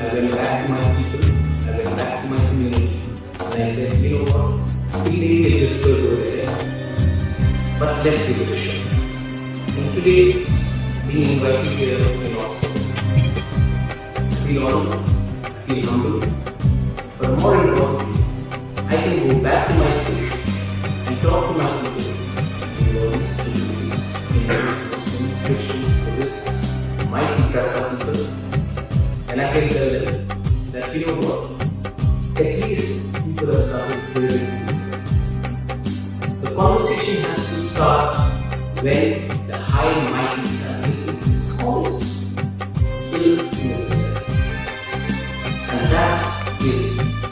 I went back to my people, I went back to my community, and I said, you know what, we may be difficult over there, but let's give it a shot. And today, being invited here in Austin, I feel honored, I feel humble, but more importantly, I can go back to my state and talk to my people, Hindus, Muslims, Christians, Buddhists, my Tipraland people, and I can tell them that you know what, at least people have started building. The conversation has to start when the high and mighty stand. This is the smallest build in the society, and that is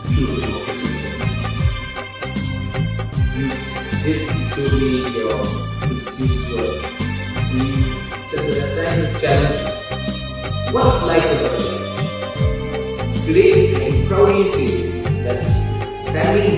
true democracy. You did me your excuse word. You said that time is challenging. What's life about challenge? Today, I am proudly say that standing